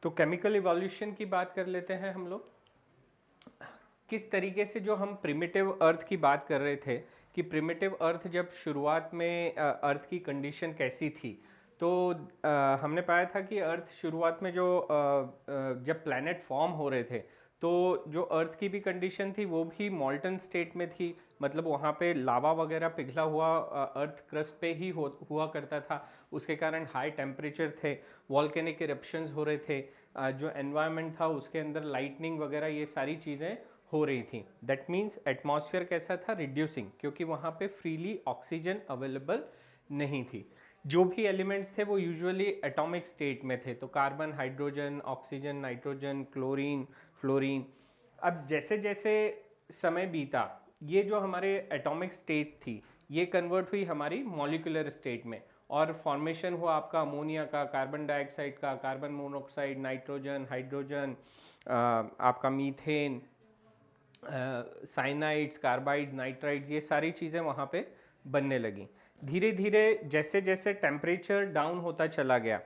तो chemical evolution की बात कर लेते हैं हम लोग। किस तरीके से जो हम प्रिमिटिव अर्थ की बात कर रहे थे कि प्रिमिटिव अर्थ जब शुरुआत में अर्थ की कंडीशन कैसी थी, तो हमने पाया था कि अर्थ शुरुआत में जो जब प्लैनेट फॉर्म हो रहे थे तो जो अर्थ की भी कंडीशन थी वो भी मॉल्टन स्टेट में थी। मतलब वहाँ पे लावा वगैरह पिघला हुआ अर्थ क्रस्ट पे ही हुआ करता था। उसके कारण हाई टेम्परेचर थे, वॉल्केनिक इरप्शंस हो रहे थे, जो एनवायरनमेंट था उसके अंदर लाइटनिंग वगैरह ये सारी चीज़ें हो रही थी। दैट मीन्स एटमॉस्फेयर कैसा था, रिड्यूसिंग, क्योंकि वहाँ पे फ्रीली ऑक्सीजन अवेलेबल नहीं थी। जो भी एलिमेंट्स थे वो यूजुअली एटॉमिक स्टेट में थे, तो carbon, hydrogen, oxygen, nitrogen, chlorine, fluorine. अब जैसे जैसे समय बीता, ये जो हमारे एटॉमिक स्टेट थी ये कन्वर्ट हुई हमारी मॉलिक्यूलर स्टेट में, और फॉर्मेशन हुआ आपका अमोनिया का, कार्बन डाइऑक्साइड का, कार्बन मोनोऑक्साइड, नाइट्रोजन, हाइड्रोजन, आपका मीथेन, साइनाइड्स, कार्बाइड, नाइट्राइड्स, ये सारी चीज़ें वहाँ पे बनने लगी। धीरे धीरे जैसे जैसे टेम्परेचर डाउन होता चला गया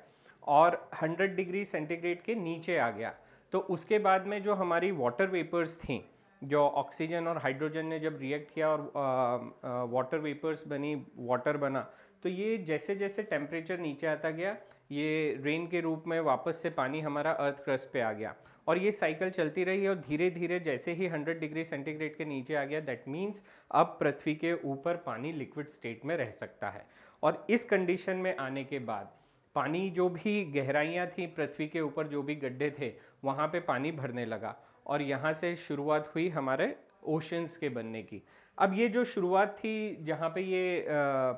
और 100 डिग्री सेंटीग्रेड के नीचे आ गया, तो उसके बाद में जो हमारी वाटर वेपर्स थी, जो ऑक्सीजन और हाइड्रोजन ने जब रिएक्ट किया और वाटर वेपर्स बनी, वाटर बना, तो ये जैसे जैसे टेम्परेचर नीचे आता गया ये रेन के रूप में वापस से पानी हमारा अर्थ क्रस्ट पे आ गया, और ये साइकिल चलती रही। और धीरे धीरे जैसे ही 100 डिग्री सेंटीग्रेड के नीचे आ गया, दैट मीन्स अब पृथ्वी के ऊपर पानी लिक्विड स्टेट में रह सकता है। और इस कंडीशन में आने के बाद पानी, जो भी गहराइयाँ थी पृथ्वी के ऊपर, जो भी गड्ढे थे वहाँ पे पानी भरने लगा, और यहाँ से शुरुआत हुई हमारे ओशंस के बनने की। अब ये जो शुरुआत थी जहाँ पे ये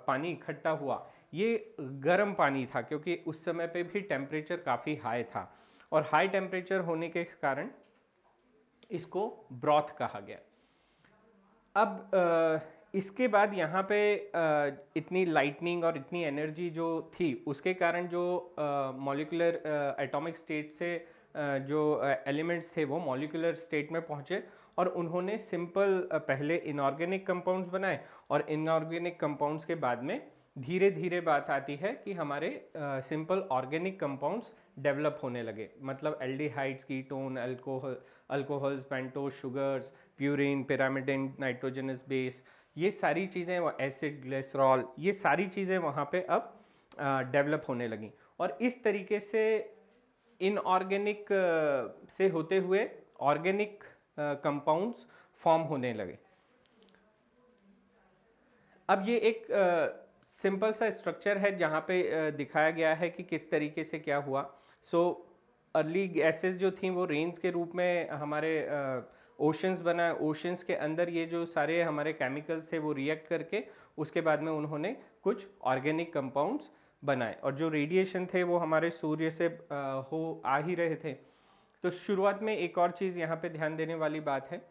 पानी इकट्ठा हुआ, ये गर्म पानी था, क्योंकि उस समय पे भी टेम्परेचर काफ़ी हाई था, और हाई टेम्परेचर होने के कारण इसको ब्रॉथ कहा गया। अब इसके बाद यहाँ पे इतनी लाइटनिंग और इतनी एनर्जी जो थी, उसके कारण जो मॉलिक्यूलर एटॉमिक स्टेट से जो एलिमेंट्स थे वो मॉलिक्यूलर स्टेट में पहुँचे, और उन्होंने सिंपल पहले इनऑर्गेनिक कंपाउंड्स बनाए, और इनऑर्गेनिक कंपाउंड्स के बाद में धीरे धीरे बात आती है कि हमारे सिंपल ऑर्गेनिक कंपाउंड्स डेवलप होने लगे। मतलब aldehydes, ketone, alcohols, pentose, sugars, purine, pyrimidine, nitrogenous base, ये सारी चीज़ें, एसिड, ग्लिसरॉल, ये सारी चीज़ें वहाँ पे अब डेवलप होने लगी। और इस तरीके से इनऑर्गेनिक से होते हुए ऑर्गेनिक कंपाउंड्स फॉर्म होने लगे। अब ये एक सिंपल सा स्ट्रक्चर है जहाँ पे दिखाया गया है कि किस तरीके से क्या हुआ। सो अर्ली गैसेस जो थी वो रेन्स के रूप में हमारे ओशंस बना, ओशंस के अंदर ये जो सारे हमारे केमिकल्स थे वो रिएक्ट करके उसके बाद में उन्होंने कुछ ऑर्गेनिक कंपाउंड्स बनाए, और जो रेडिएशन थे वो हमारे सूर्य से हो आ ही रहे थे। तो शुरुआत में एक और चीज़ यहाँ पे ध्यान देने वाली बात है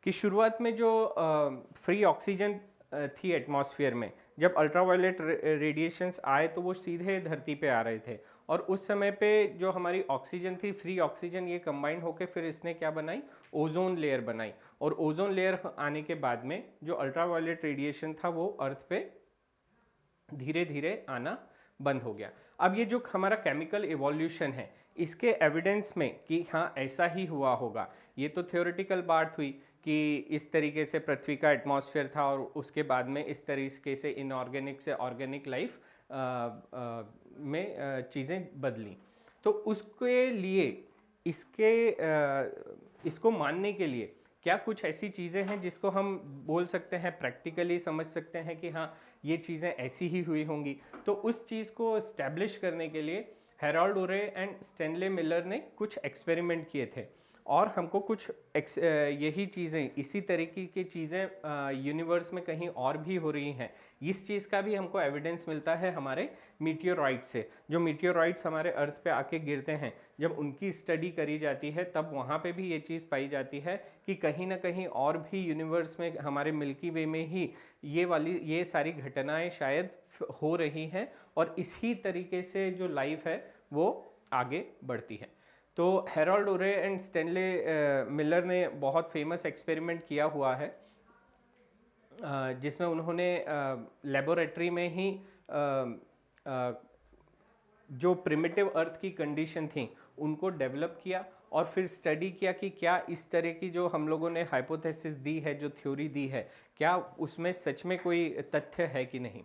कि शुरुआत में जो फ्री ऑक्सीजन थी एटमॉस्फेयर में, जब अल्ट्रावायलेट रेडिएशंस आए तो वो सीधे धरती पे आ रहे थे, और उस समय पे जो हमारी ऑक्सीजन थी, फ्री ऑक्सीजन, ये कंबाइन होकर फिर इसने क्या बनाई, ओजोन लेयर बनाई। और ओजोन लेयर आने के बाद में जो अल्ट्रावायलेट रेडिएशन था वो अर्थ पे धीरे धीरे आना बंद हो गया। अब ये जो हमारा केमिकल इवोल्यूशन है, इसके एविडेंस में कि हाँ ऐसा ही हुआ होगा, ये तो थ्योरेटिकल बात हुई कि इस तरीके से पृथ्वी का एटमॉस्फेयर था और उसके बाद में इस तरीके से इनऑर्गेनिक से ऑर्गेनिक लाइफ में चीज़ें बदली। तो उसके लिए इसको मानने के लिए क्या कुछ ऐसी चीज़ें हैं जिसको हम बोल सकते हैं, प्रैक्टिकली समझ सकते हैं कि हाँ ये चीज़ें ऐसी ही हुई होंगी। तो उस चीज़ को इस्टेब्लिश करने के लिए हेरोल्ड उरे एंड स्टैनले मिलर ने कुछ एक्सपेरिमेंट किए थे, और हमको कुछ यही चीज़ें, इसी तरीके की चीज़ें यूनिवर्स में कहीं और भी हो रही हैं। इस चीज़ का भी हमको एविडेंस मिलता है हमारे मीटियोराइट से। जो मीटियोराइट्स हमारे अर्थ पे आके गिरते हैं, जब उनकी स्टडी करी जाती है तब वहाँ पे भी ये चीज़ पाई जाती है कि कहीं ना कहीं और भी यूनिवर्स में, हमारे मिल्की वे में ही ये सारी घटनाएं शायद हो रही हैं, और इसी तरीके से जो लाइफ है वो आगे बढ़ती है। तो हेरोल्ड उरे एंड स्टैनले मिलर ने बहुत फेमस एक्सपेरिमेंट किया हुआ है, जिसमें उन्होंने लेबोरेटरी में ही जो प्रिमिटिव अर्थ की कंडीशन थी उनको डेवलप किया और फिर स्टडी किया कि क्या इस तरह की जो हम लोगों ने हाइपोथेसिस दी है, जो थ्योरी दी है, क्या उसमें सच में कोई तथ्य है कि नहीं।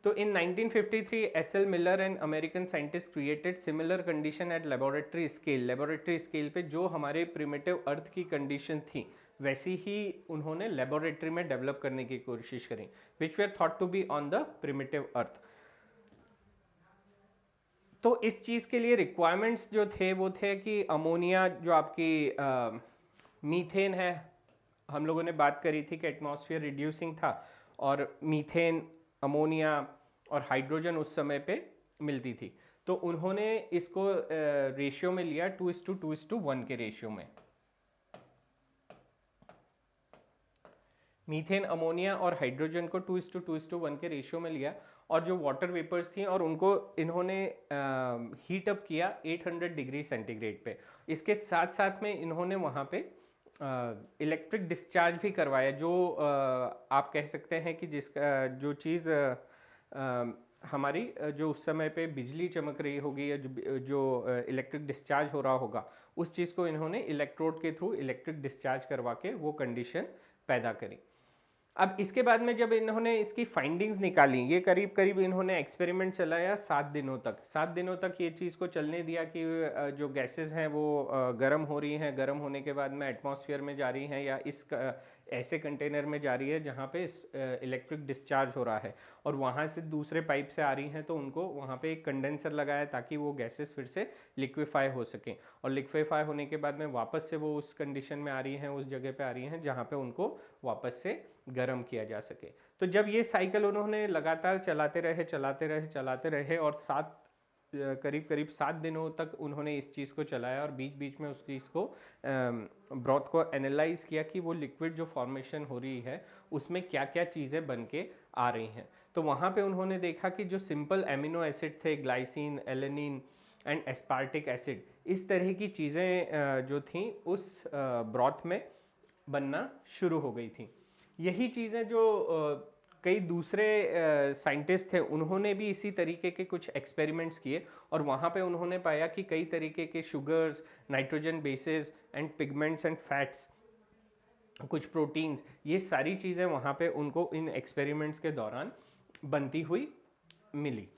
तो in 1953 SL Miller and American scientist created similar condition at laboratory scale. Laboratory scale पे जो हमारे प्रिमिटिव अर्थ की कंडीशन थी वैसी ही उन्होंने लेबोरेटरी में डेवलप करने की कोशिश करी, which were thought to be on the primitive earth. तो इस चीज़ के लिए रिक्वायरमेंट्स जो थे वो थे कि अमोनिया जो आपकी मीथेन है, हम लोगों ने बात करी थी कि एटमॉस्फेयर रिड्यूसिंग था और मीथेन, अमोनिया और हाइड्रोजन उस समय पे मिलती थी। तो उन्होंने इसको रेशियो में लिया 2:2:1 के रेशियो में। मीथेन, अमोनिया और हाइड्रोजन को 2:2:1 के रेशियो में लिया और जो वाटर वेपर्स थी और उनको इन्होंने हीट अप किया 800 डिग्री सेंटीग्रेड पे। इसके साथ साथ में इन्होंने वहाँ पे इलेक्ट्रिक डिस्चार्ज भी करवाया, जो आप कह सकते हैं कि जिसका जो चीज़ हमारी जो उस समय पे बिजली चमक रही होगी या जो इलेक्ट्रिक डिस्चार्ज हो रहा होगा, उस चीज़ को इन्होंने इलेक्ट्रोड के थ्रू इलेक्ट्रिक डिस्चार्ज करवा के वो कंडीशन पैदा करी। अब इसके बाद में जब इन्होंने इसकी फाइंडिंग्स निकाली, ये करीब करीब इन्होंने एक्सपेरिमेंट चलाया 7 दिनों तक। 7 दिनों तक ये चीज़ को चलने दिया कि जो गैसेस हैं वो गर्म हो रही हैं, गर्म होने के बाद में एटमॉस्फेयर में जा रही हैं या इस ऐसे कंटेनर में जा रही है जहाँ पे इलेक्ट्रिक डिस्चार्ज हो रहा है और वहाँ से दूसरे पाइप से आ रही हैं, तो उनको वहाँ पे एक कंडेंसर लगाया ताकि वो गैसेस फिर से लिक्विफाई हो सकें और लिक्विफाई होने के बाद में वापस से वो उस कंडीशन में आ रही हैं, उस जगह पे आ रही हैं जहाँ पे उनको वापस से गर्म किया जा सके। तो जब ये साइकिल उन्होंने लगातार चलाते रहे और करीब करीब 7 दिनों तक उन्होंने इस चीज़ को चलाया और बीच बीच में उस चीज़ को ब्रॉथ को एनालाइज किया कि वो लिक्विड जो फॉर्मेशन हो रही है उसमें क्या क्या चीज़ें बन के आ रही हैं। तो वहाँ पे उन्होंने देखा कि जो सिंपल एमिनो एसिड थे, glycine, alanine and aspartic acid, इस तरह की चीज़ें जो थीं उस ब्रॉथ में बनना शुरू हो गई थी। यही चीज़ें जो कई दूसरे साइंटिस्ट थे उन्होंने भी इसी तरीके के कुछ एक्सपेरिमेंट्स किए और वहाँ पे उन्होंने पाया कि कई तरीके के sugars, nitrogen bases and pigments and fats, कुछ प्रोटीन्स, ये सारी चीज़ें वहाँ पे उनको इन एक्सपेरिमेंट्स के दौरान बनती हुई मिली।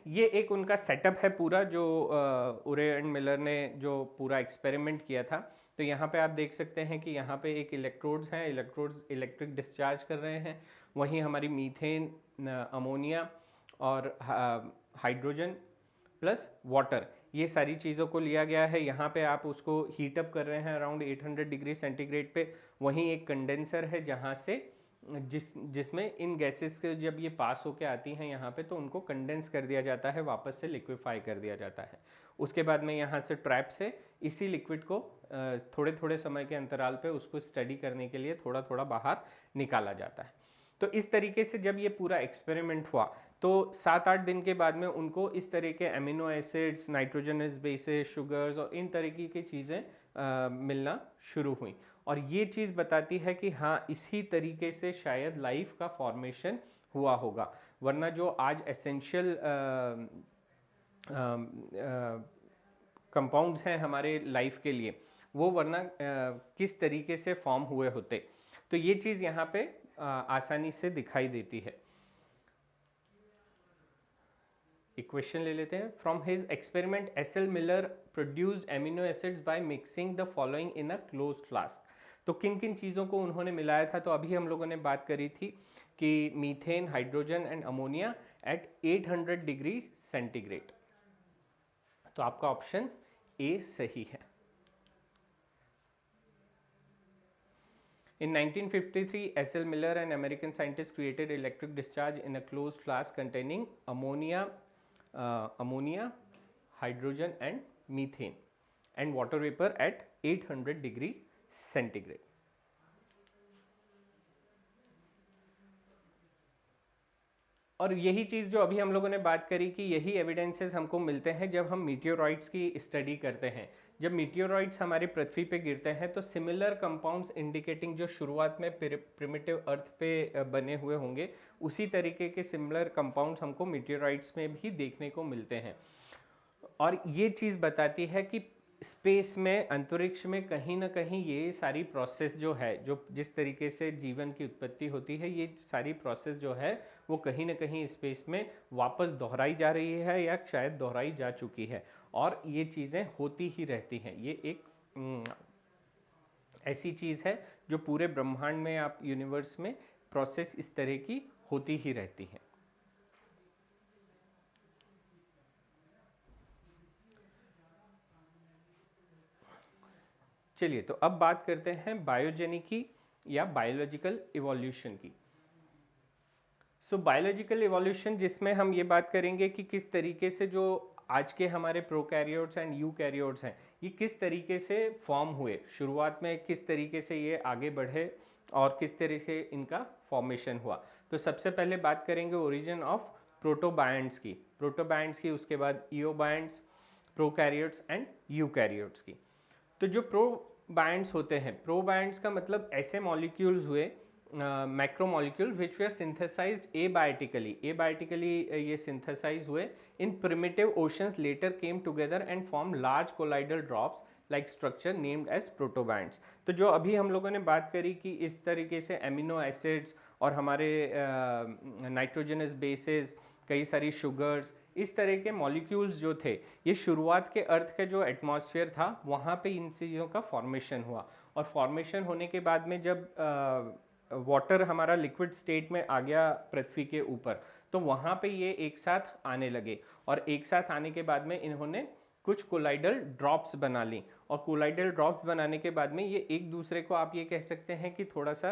ये एक उनका सेटअप है पूरा, जो उरे एंड मिलर ने जो पूरा एक्सपेरिमेंट किया था। तो यहाँ पे आप देख सकते हैं कि यहाँ पे एक इलेक्ट्रोड्स हैं, इलेक्ट्रोड्स इलेक्ट्रिक डिस्चार्ज कर रहे हैं। वहीं हमारी मीथेन, अमोनिया और हाइड्रोजन प्लस वाटर, ये सारी चीज़ों को लिया गया है। यहाँ पे आप उसको हीटअप कर रहे हैं अराउंड 800 डिग्री सेंटीग्रेड पे। वहीं एक कंडेंसर है जहाँ से जिसमें इन गैसेस के जब ये पास होके आती हैं यहाँ पे, तो उनको कंडेंस कर दिया जाता है, वापस से लिक्विफाई कर दिया जाता है। उसके बाद में यहाँ से ट्रैप से इसी लिक्विड को थोड़े थोड़े समय के अंतराल पे उसको स्टडी करने के लिए थोड़ा थोड़ा बाहर निकाला जाता है। तो इस तरीके से जब ये पूरा एक्सपेरिमेंट हुआ तो 7-8 दिन के बाद में उनको इस तरह के amino acids, nitrogenous bases, sugars और इन तरीके की चीज़ें मिलना शुरू हुई और ये चीज़ बताती है कि हाँ, इसी तरीके से शायद लाइफ का फॉर्मेशन हुआ होगा, वरना जो आज एसेंशियल कंपाउंड्स हैं हमारे लाइफ के लिए, वो वरना किस तरीके से फॉर्म हुए होते। तो ये चीज़ यहाँ पे आसानी से दिखाई देती है। इक्वेशन ले लेते हैं। From his experiment SL Miller produced amino acids by mixing the following in a closed flask. तो किन किन चीज़ों को उन्होंने मिलाया था, तो अभी हम लोगों ने बात करी थी कि methane, hydrogen and ammonia at 800 degree centigrade. तो आपका ऑप्शन ए सही है। In 1953, S.L. Miller and American scientists created electric discharge in a closed flask containing ammonia, hydrogen and methane and water vapor at 800 degree centigrade. और यही चीज़ जो अभी हम लोगों ने बात करी कि यही एविडेंसेस हमको मिलते हैं जब हम मीटियोराइट्स की स्टडी करते हैं। जब मीटियोराइट्स हमारे पृथ्वी पे गिरते हैं तो सिमिलर कंपाउंड्स इंडिकेटिंग जो शुरुआत में प्रिमिटिव अर्थ पे बने हुए होंगे, उसी तरीके के सिमिलर कंपाउंड्स हमको मीटियोराइट्स में भी देखने को मिलते हैं। और ये चीज़ बताती है कि स्पेस में, अंतरिक्ष में कहीं ना कहीं ये सारी प्रोसेस जो है, जो जिस तरीके से जीवन की उत्पत्ति होती है, ये सारी प्रोसेस जो है वो कहीं ना कहीं स्पेस में वापस दोहराई जा रही है या शायद दोहराई जा चुकी है, और ये चीज़ें होती ही रहती हैं। ये एक ऐसी चीज़ है जो पूरे ब्रह्मांड में, आप यूनिवर्स में प्रोसेस इस तरह की होती ही रहती है। चलिए, तो अब बात करते हैं बायोजेनिकी या बायोलॉजिकल इवोल्यूशन की। सो बायोलॉजिकल इवोल्यूशन, जिसमें हम ये बात करेंगे कि किस तरीके से जो आज के हमारे प्रोकैरियोट्स एंड यूकैरियोट्स हैं, ये किस तरीके से फॉर्म हुए, शुरुआत में किस तरीके से ये आगे बढ़े और किस तरीके से इनका फॉर्मेशन हुआ। तो सबसे पहले बात करेंगे ओरिजिन ऑफ प्रोटोबायंट्स की, उसके बाद ईओबायंट्स, प्रोकैरियोट्स एंड यूकैरियोट्स की। तो जो प्रोबायंट्स होते हैं, प्रोबायंट्स का मतलब ऐसे मॉलिक्यूल्स हुए, मैक्रोमोलिक्यूल विच वर सिंथेसाइज्ड एबायोटिकली ये सिंथेसाइज हुए in primitive oceans, later came together and form large colloidal drops like structure named as protobionts. तो जो अभी हम लोगों ने बात करी कि इस तरीके से एमिनो एसिड्स और हमारे नाइट्रोजनस बेसेस, कई सारी शुगर्स, इस तरह के मॉलिक्यूल्स जो थे, ये शुरुआत के अर्थ का जो एटमॉस्फेयर था वहाँ पे इन चीज़ों का फॉर्मेशन हुआ। और फॉर्मेशन होने के बाद में जब वाटर हमारा लिक्विड स्टेट में आ गया पृथ्वी के ऊपर, तो वहाँ पे ये एक साथ आने लगे, और एक साथ आने के बाद में इन्होंने कुछ कोलाइडल ड्रॉप्स बना ली, और कोलाइडल ड्रॉप्स बनाने के बाद में ये एक दूसरे को, आप ये कह सकते हैं कि थोड़ा सा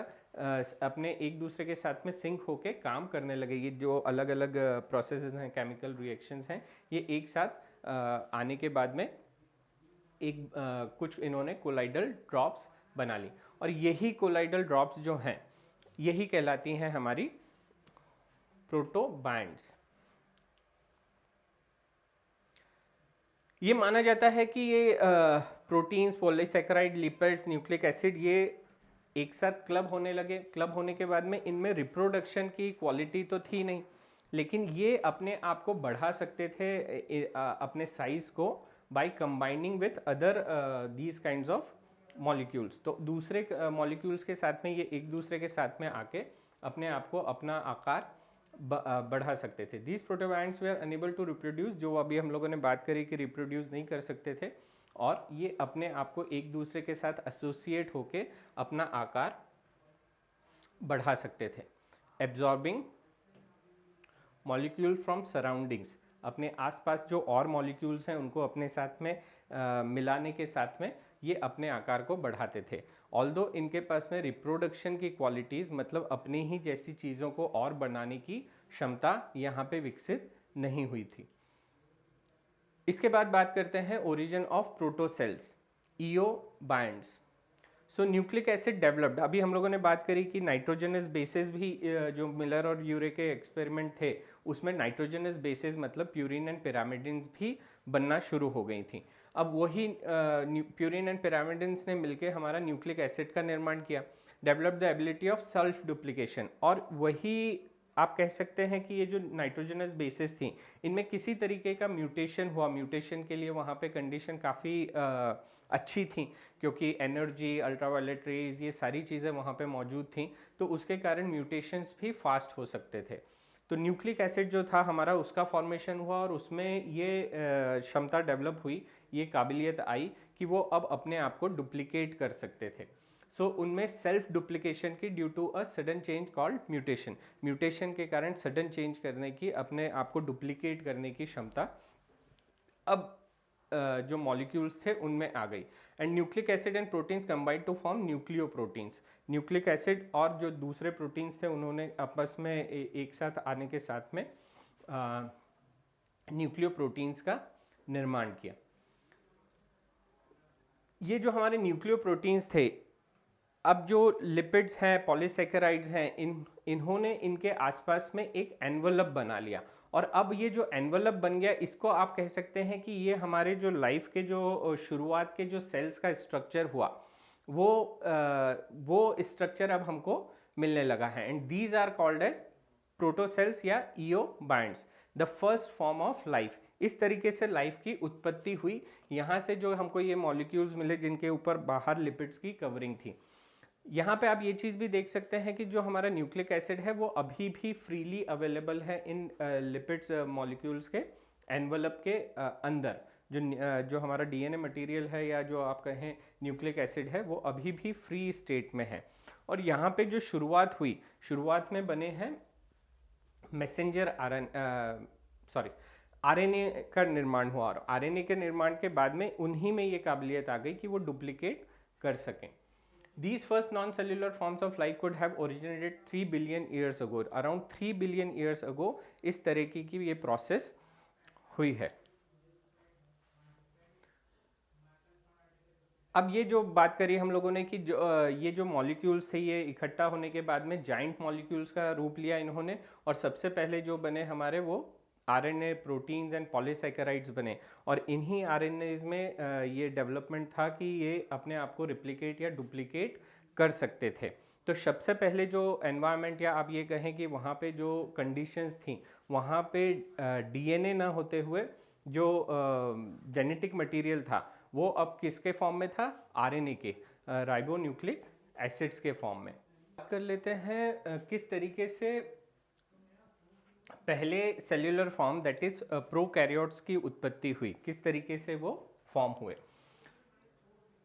अपने एक दूसरे के साथ में सिंक होके काम करने लगे। ये जो अलग अलग प्रोसेसेस हैं, केमिकल रिएक्शंस हैं, ये एक साथ आने के बाद में कुछ इन्होंने कोलाइडल ड्रॉप्स बना ली, और यही कोलाइडल ड्रॉप्स जो हैं यही कहलाती हैं हमारी प्रोटोबायंट्स। ये माना जाता है कि ये proteins, polysaccharide, lipids, nucleic acid, ये एक साथ क्लब होने लगे। क्लब होने के बाद में इनमें रिप्रोडक्शन की क्वालिटी तो थी नहीं, लेकिन ये अपने आप को बढ़ा सकते थे अपने साइज को by combining with other these kinds of molecules. तो दूसरे मॉलिक्यूल्स के साथ में ये एक दूसरे के साथ में आके अपने आप को, अपना आकार बढ़ा सकते थे। These protobionts were unable to reproduce, जो अभी हम लोगों ने बात करी कि रिप्रोड्यूस नहीं कर सकते थे, और ये अपने आप को एक दूसरे के साथ एसोसिएट होके अपना आकार बढ़ा सकते थे। एब्जॉर्बिंग मॉलिक्यूल फ्रॉम सराउंडिंग्स, अपने आसपास जो और मॉलिक्यूल्स हैं उनको अपने साथ में मिलाने के साथ में ये अपने आकार को बढ़ाते थे। ऑल्दो इनके पास में रिप्रोडक्शन की क्वालिटीज़, मतलब अपनी ही जैसी चीज़ों को और बनाने की क्षमता यहाँ पे विकसित नहीं हुई थी। इसके बाद बात करते हैं origin of protocells, eobionts. So nucleic acid developed, अभी हम लोगों ने बात करी कि नाइट्रोजनस बेसेस भी, जो मिलर और यूरे के एक्सपेरिमेंट थे उसमें नाइट्रोजनस बेसेस मतलब प्यूरिन एंड पिरामिडिन्स भी बनना शुरू हो गई थी। अब वही प्यूरिन एंड पिरामिडिन्स ने मिलकर हमारा न्यूक्लिक एसिड का निर्माण किया, develop the ability of self duplication. और वही आप कह सकते हैं कि ये जो नाइट्रोजनस बेसेस थी, इनमें किसी तरीके का म्यूटेशन हुआ। म्यूटेशन के लिए वहाँ पे कंडीशन काफ़ी अच्छी थी, क्योंकि एनर्जी, अल्ट्रावायलेट रेज, ये सारी चीज़ें वहाँ पे मौजूद थी, तो उसके कारण म्यूटेशंस भी फास्ट हो सकते थे। तो न्यूक्लिक एसिड जो था हमारा, उसका फॉर्मेशन हुआ, और उसमें ये क्षमता डेवलप हुई, ये काबिलियत आई कि वो अब अपने आप को डुप्लीकेट कर सकते थे। सो उनमें सेल्फ डुप्लीकेशन की, due to a sudden change called mutation, mutation के कारण सडन चेंज करने की, अपने आप को डुप्लीकेट करने की क्षमता अब जो मॉलिक्यूल्स थे उनमें आ गई। And nucleic acid and proteins combined to form nucleoproteins. Nucleic acid और जो दूसरे प्रोटीन्स थे उन्होंने आपस में एक साथ आने के साथ में न्यूक्लियोप्रोटीन्स का निर्माण किया। ये जो हमारे न्यूक्लियोप्रोटीन्स थे, अब जो लिपिड्स हैं, पॉलीसैकेराइड्स हैं, इन्होंने इनके आसपास में एक एनवलप बना लिया, और अब ये जो एनवलप बन गया, इसको आप कह सकते हैं कि ये हमारे जो लाइफ के जो शुरुआत के जो सेल्स का स्ट्रक्चर हुआ, वो स्ट्रक्चर अब हमको मिलने लगा है। And these are called as protocells या eobionts, the first form of life. इस तरीके से लाइफ की उत्पत्ति हुई। यहाँ से जो हमको ये मॉलिक्यूल्स मिले जिनके ऊपर बाहर लिपिड्स की कवरिंग थी। यहाँ पे आप ये चीज़ भी देख सकते हैं कि जो हमारा न्यूक्लिक एसिड है वो अभी भी फ्रीली अवेलेबल है इन लिपिड्स मॉलिक्यूल्स के एनवलप के अंदर। जो हमारा डीएनए मटेरियल है या जो आप कहें न्यूक्लिक एसिड है वो अभी भी फ्री स्टेट में है। और यहाँ पे जो शुरुआत हुई, शुरुआत में बने हैं मैसेंजर आरएनए का निर्माण हुआ, और आरएनए के निर्माण के बाद में उन्हीं में ये काबिलियत आ गई कि वो डुप्लीकेट कर सकें। These first non-cellular forms of life could have originated 3 billion years ago. Around 3 billion years ago इस तरीके की ये प्रोसेस हुई है। अब ये जो बात करी हम लोगों ने कि ये जो मॉलिक्यूल्स थे ये इकट्ठा होने के बाद में जाइंट मॉलिक्यूल्स का रूप लिया इन्होंने, और सबसे पहले जो बने हमारे वो आरएनए, प्रोटीन्स एंड पॉलीसैकेराइड्स बने। और इन्हीं आरएनएज में ये डेवलपमेंट था कि ये अपने आप को रिप्लिकेट या डुप्लीकेट कर सकते थे। तो सबसे पहले जो एनवायरनमेंट या आप ये कहें कि वहाँ पे जो कंडीशंस थी, वहाँ पे डीएनए ना होते हुए जो जेनेटिक मटेरियल था वो अब किसके फॉर्म में था? आरएनए के, राइबोन्यूक्लिक एसिड्स के फॉर्म में। बात कर लेते हैं किस तरीके से पहले cellular form that is prokaryotes की उत्पत्ति हुई, किस तरीके से वो फॉर्म हुए।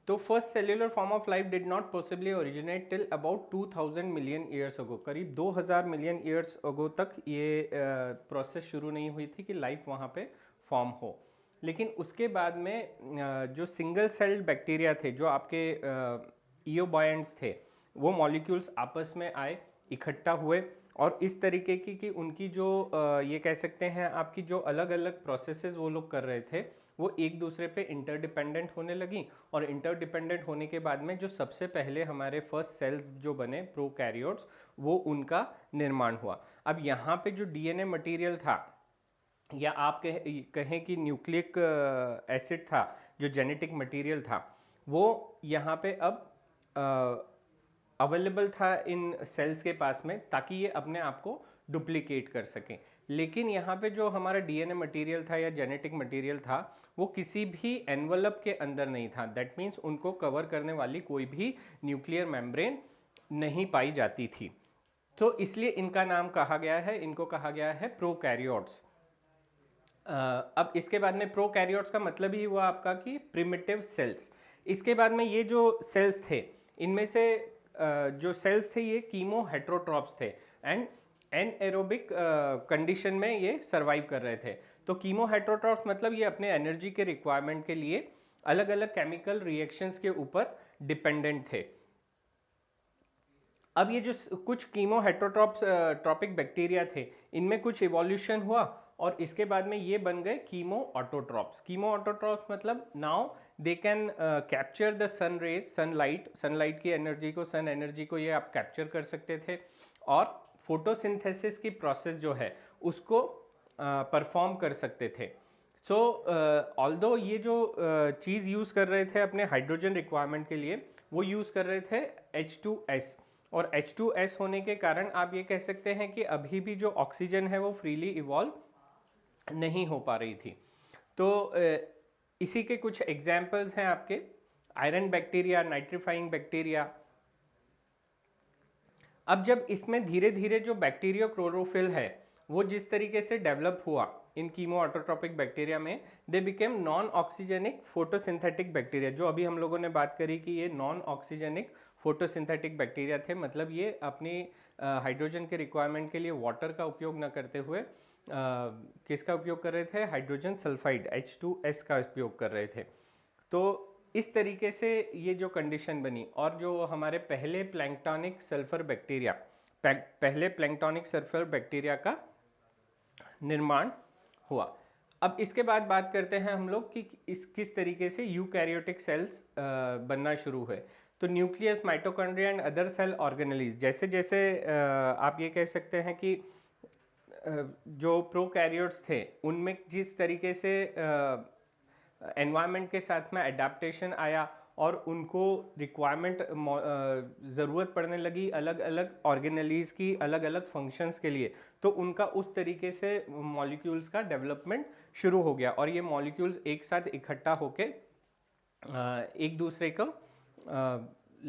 तो first cellular form of life did not possibly originate till about 2000 million years ago. करीब 2000 मिलियन ईयर्स अगो तक ये प्रोसेस शुरू नहीं हुई थी कि लाइफ वहाँ पे फॉर्म हो। लेकिन उसके बाद में जो सिंगल सेल्ड बैक्टीरिया थे, जो आपके इयोबायंट्स थे, वो मॉलिक्यूल्स आपस में आए, इकट्ठा हुए, और इस तरीके की कि उनकी जो ये कह सकते हैं आपकी जो अलग अलग प्रोसेसेस वो लोग कर रहे थे वो एक दूसरे पे इंटरडिपेंडेंट होने लगी। और इंटरडिपेंडेंट होने के बाद में जो सबसे पहले हमारे फर्स्ट सेल्स जो बने प्रोकैरियोट्स, वो उनका निर्माण हुआ। अब यहाँ पे जो डीएनए मटेरियल था या आप कहें कि न्यूक्लिक एसिड था, जो जेनेटिक मटेरियल था, वो यहाँ पे अब अवेलेबल था इन सेल्स के पास में ताकि ये अपने आप को डुप्लीकेट कर सकें। लेकिन यहाँ पे जो हमारा डीएनए मटेरियल था या जेनेटिक मटेरियल था वो किसी भी एनवलप के अंदर नहीं था। दैट मीन्स उनको कवर करने वाली कोई भी न्यूक्लियर मेम्ब्रेन नहीं पाई जाती थी। तो इसलिए इनका नाम कहा गया है, इनको कहा गया है प्रोकैरियोट्स। अब इसके बाद में प्रोकैरियोट्स का मतलब ही हुआ आपका कि प्रिमिटिव सेल्स। इसके बाद में ये जो सेल्स थे, इनमें से जो सेल्स थे ये कीमो हेट्रोट्रॉप्स थे एंड एनएरोबिक कंडीशन में ये सरवाइव कर रहे थे। तो कीमो हेट्रोट्रॉप्स मतलब ये अपने एनर्जी के रिक्वायरमेंट के लिए अलग अलग केमिकल रिएक्शंस के ऊपर डिपेंडेंट थे। अब ये जो कुछ कीमो हेट्रोट्रॉपिक बैक्टीरिया थे, इनमें कुछ इवोल्यूशन हुआ और इसके बाद में ये बन गए कीमो ऑटोट्रॉप्स। कीमो ऑटोट्रॉप्स मतलब now they can capture the sun rays, sunlight की एनर्जी को, सन एनर्जी को ये आप कैप्चर कर सकते थे, और फोटोसिंथेसिस की प्रोसेस जो है उसको परफॉर्म कर सकते थे। सो ऑल्दो ये जो चीज़ यूज़ कर रहे थे अपने हाइड्रोजन रिक्वायरमेंट के लिए, वो यूज़ कर रहे थे H2S, और H2S होने के कारण आप ये कह सकते हैं कि अभी भी जो ऑक्सीजन है वो फ्रीली इवॉल्व नहीं हो पा रही थी। तो इसी के कुछ एग्जाम्पल्स हैं आपके, आयरन बैक्टीरिया, नाइट्रीफाइंग बैक्टीरिया। अब जब इसमें धीरे धीरे जो बैक्टीरिया क्लोरोफिल है वो जिस तरीके से डेवलप हुआ इन कीमो ऑटोट्रॉपिक बैक्टीरिया में, they became non oxygenic photosynthetic bacteria. जो अभी हम लोगों ने बात करी कि ये नॉन ऑक्सीजेनिक फोटोसिंथेटिक बैक्टीरिया थे, मतलब ये अपनी हाइड्रोजन के रिक्वायरमेंट के लिए वाटर का उपयोग न करते हुए किसका उपयोग कर रहे थे? हाइड्रोजन सल्फाइड H2S का उपयोग कर रहे थे। तो इस तरीके से ये जो कंडीशन बनी, और जो हमारे पहले प्लैंक्टोनिक सल्फर बैक्टीरिया का निर्माण हुआ। अब इसके बाद बात करते हैं हम लोग कि किस तरीके से यूकैरियोटिक सेल्स बनना शुरू हुए। तो nucleus, mitochondria and other cell organelles, जैसे जैसे आप ये कह सकते हैं कि जो प्रोकैरियोट्स थे उनमें जिस तरीके से एनवायरनमेंट के साथ में एडाप्टेशन आया और उनको रिक्वायरमेंट ज़रूरत पड़ने लगी अलग अलग ऑर्गेनेलीज की अलग अलग फंक्शंस के लिए, तो उनका उस तरीके से मॉलिक्यूल्स का डेवलपमेंट शुरू हो गया और ये मॉलिक्यूल्स एक साथ इकट्ठा होके एक दूसरे को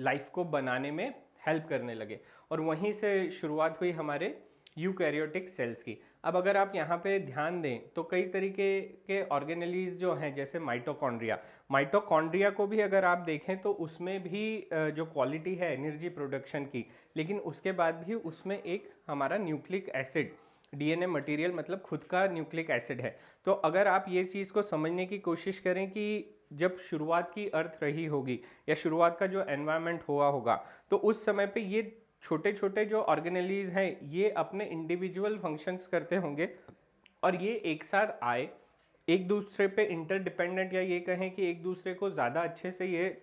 लाइफ को बनाने में हेल्प करने लगे और वहीं से शुरुआत हुई हमारे यूकैरियोटिक सेल्स की। अब अगर आप यहाँ पे ध्यान दें तो कई तरीके के ऑर्गेनेलीज जो हैं, जैसे माइटोकॉन्ड्रिया को भी अगर आप देखें तो उसमें भी जो क्वालिटी है एनर्जी प्रोडक्शन की, लेकिन उसके बाद भी उसमें एक हमारा न्यूक्लिक एसिड डीएनए मटेरियल मतलब खुद का न्यूक्लिक एसिड है। तो अगर आप ये चीज़ को समझने की कोशिश करें कि जब शुरुआत की अर्थ रही होगी या शुरुआत का जो एनवायरनमेंट हुआ होगा, तो उस समय पे ये छोटे छोटे जो ऑर्गेनेलीज हैं ये अपने इंडिविजुअल फंक्शंस करते होंगे और ये एक साथ आए, एक दूसरे पे इंटरडिपेंडेंट या ये कहें कि एक दूसरे को ज़्यादा अच्छे से ये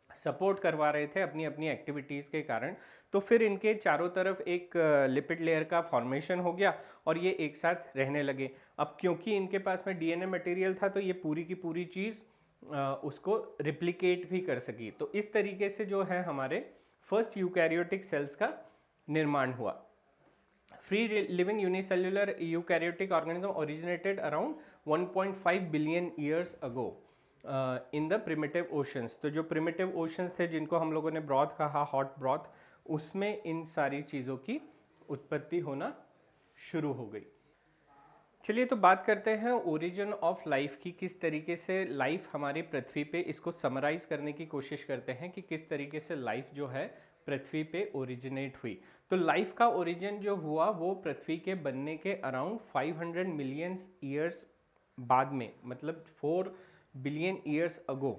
सपोर्ट करवा रहे थे अपनी अपनी एक्टिविटीज़ के कारण। तो फिर इनके चारों तरफ एक लिपिड लेयर का फॉर्मेशन हो गया और ये एक साथ रहने लगे। अब क्योंकि इनके पास में डीएनए मटेरियल था तो ये पूरी की पूरी चीज़ उसको रिप्लिकेट भी कर सकी। तो इस तरीके से जो है हमारे फर्स्ट यूकैरियोटिक सेल्स का निर्माण हुआ। Free living unicellular eukaryotic organism originated around 1.5 billion years ago in the primitive oceans. तो जो प्रिमिटिव ओशंस थे जिनको हम लोगों ने ब्रॉथ कहा, हॉट ब्रॉथ, उसमें इन सारी चीज़ों की उत्पत्ति होना शुरू हो गई। चलिए तो बात करते हैं ओरिजिन ऑफ लाइफ की, किस तरीके से लाइफ हमारी पृथ्वी पे, इसको समराइज करने की कोशिश करते हैं कि किस तरीके से लाइफ जो है पृथ्वी पे ओरिजिनेट हुई। तो लाइफ का ओरिजिन जो हुआ वो पृथ्वी के बनने के अराउंड 500 मिलियन ईयर्स बाद में, मतलब 4 बिलियन ईयर्स अगो,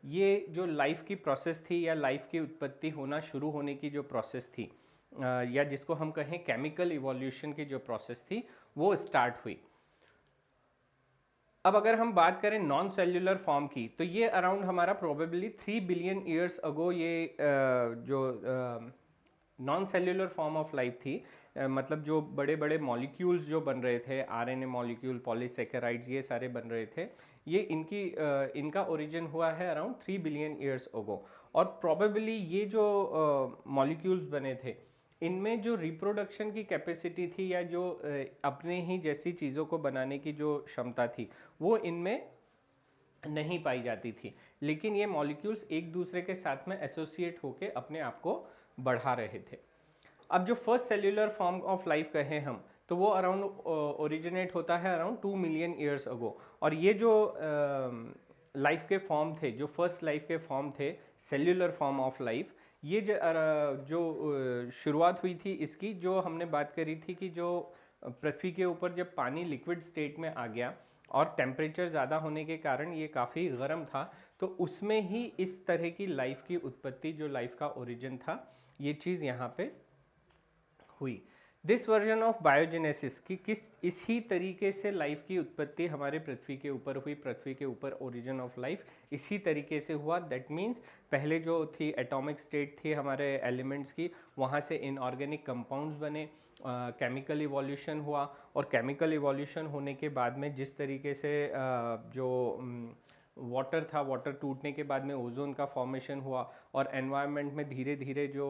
ये जो लाइफ की प्रोसेस थी या लाइफ की उत्पत्ति होना शुरू होने की जो प्रोसेस थी या जिसको हम कहें केमिकल इवोल्यूशन की जो प्रोसेस थी वो स्टार्ट हुई। अब अगर हम बात करें नॉन सेल्यूलर फॉर्म की, तो ये अराउंड हमारा प्रोबेबली 3 बिलियन ईयर्स अगो ये जो non cellular form of life थी, मतलब जो बड़े बड़े मॉलिक्यूल्स जो बन रहे थे, आरएनए मॉलिक्यूल, पॉलीसेकेराइड्स, ये सारे बन रहे थे, ये इनका ओरिजिन हुआ है अराउंड 3 बिलियन ईयर्स अगो। और प्रोबेबली ये जो मॉलिक्यूल्स बने थे इनमें जो रिप्रोडक्शन की कैपेसिटी थी या जो अपने ही जैसी चीज़ों को बनाने की जो क्षमता थी वो इनमें नहीं पाई जाती थी, लेकिन ये मॉलिक्यूल्स एक दूसरे के साथ में एसोसिएट होकर अपने आप को बढ़ा रहे थे। अब जो first cellular form of life कहें हम, तो वो अराउंड ओरिजिनेट होता है अराउंड 2 मिलियन ईयर्स अगो। और ये जो लाइफ के फॉर्म थे, जो फर्स्ट लाइफ के फॉर्म थे, सेल्यूलर फॉर्म ऑफ लाइफ, ये जो शुरुआत हुई थी इसकी, जो हमने बात करी थी कि जो पृथ्वी के ऊपर जब पानी लिक्विड स्टेट में आ गया और टेम्परेचर ज़्यादा होने के कारण ये काफ़ी गर्म था, तो उसमें ही इस तरह की लाइफ की उत्पत्ति, जो लाइफ का ओरिजिन था, ये चीज़ यहाँ पे हुई। दिस वर्जन ऑफ बायोजेनेसिस की इसी तरीके से लाइफ की उत्पत्ति हमारे पृथ्वी के ऊपर हुई, पृथ्वी के ऊपर ओरिजिन ऑफ लाइफ इसी तरीके से हुआ। दैट मीन्स पहले जो थी एटॉमिक स्टेट थी हमारे एलिमेंट्स की, वहाँ से इनऑर्गेनिक कंपाउंड्स बने, केमिकल इवोल्यूशन हुआ और केमिकल इवोल्यूशन होने के बाद में जिस तरीके से जो वाटर था, वाटर टूटने के बाद में ओजोन का फॉर्मेशन हुआ और एनवायरनमेंट में धीरे धीरे जो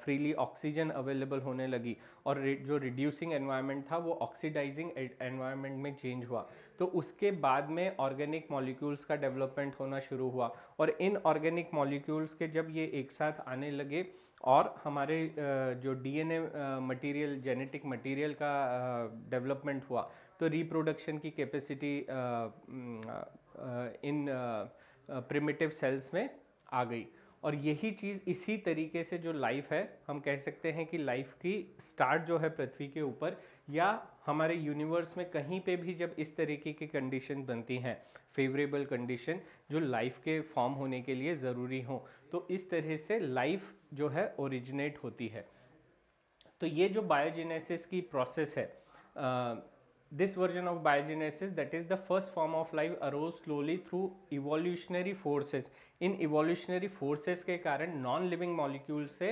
फ्रीली ऑक्सीजन अवेलेबल होने लगी और जो रिड्यूसिंग एनवायरनमेंट था वो ऑक्सीडाइजिंग एनवायरनमेंट में चेंज हुआ, तो उसके बाद में ऑर्गेनिक मॉलिक्यूल्स का डेवलपमेंट होना शुरू हुआ। और इन ऑर्गेनिक मॉलिक्यूल्स के जब ये एक साथ आने लगे और हमारे जो डीएनए मटेरियल, जेनेटिक मटेरियल का डेवलपमेंट हुआ, तो रिप्रोडक्शन की कैपेसिटी इन प्रिमिटिव सेल्स में आ गई। और यही चीज़, इसी तरीके से जो लाइफ है, हम कह सकते हैं कि लाइफ की स्टार्ट जो है पृथ्वी के ऊपर या हमारे यूनिवर्स में कहीं पे भी जब इस तरीके की कंडीशन बनती हैं, फेवरेबल कंडीशन जो लाइफ के फॉर्म होने के लिए ज़रूरी हो, तो इस तरह से लाइफ जो है ओरिजिनेट होती है। तो ये जो बायोजेनेसिस की प्रोसेस है, this version of biogenesis, that is the first form of life, arose slowly through evolutionary forces. In evolutionary forces के कारण नॉन लिविंग मॉलिक्यूल से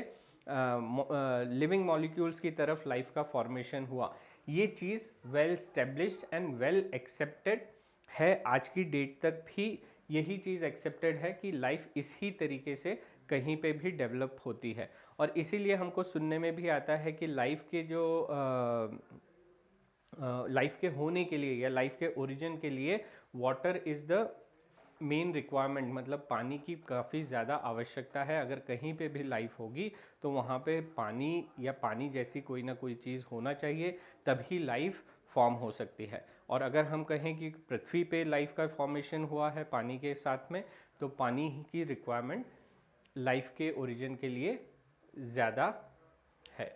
लिविंग मॉलिक्यूल्स की तरफ लाइफ का फॉर्मेशन हुआ। ये चीज़ well established and well accepted है आज की डेट तक भी, यही चीज़ एक्सेप्टेड है कि लाइफ इसी तरीके से कहीं पे भी डेवलप होती है। और इसीलिए हमको सुनने में भी आता है कि लाइफ के जो लाइफ के होने के लिए या लाइफ के ओरिजिन के लिए water is the main requirement, मतलब पानी की काफ़ी ज़्यादा आवश्यकता है। अगर कहीं पे भी लाइफ होगी तो वहाँ पे पानी या पानी जैसी कोई ना कोई चीज़ होना चाहिए, तभी लाइफ फॉर्म हो सकती है। और अगर हम कहें कि पृथ्वी पे लाइफ का फॉर्मेशन हुआ है पानी के साथ में, तो पानी की रिक्वायरमेंट लाइफ के ओरिजिन के लिए ज़्यादा है।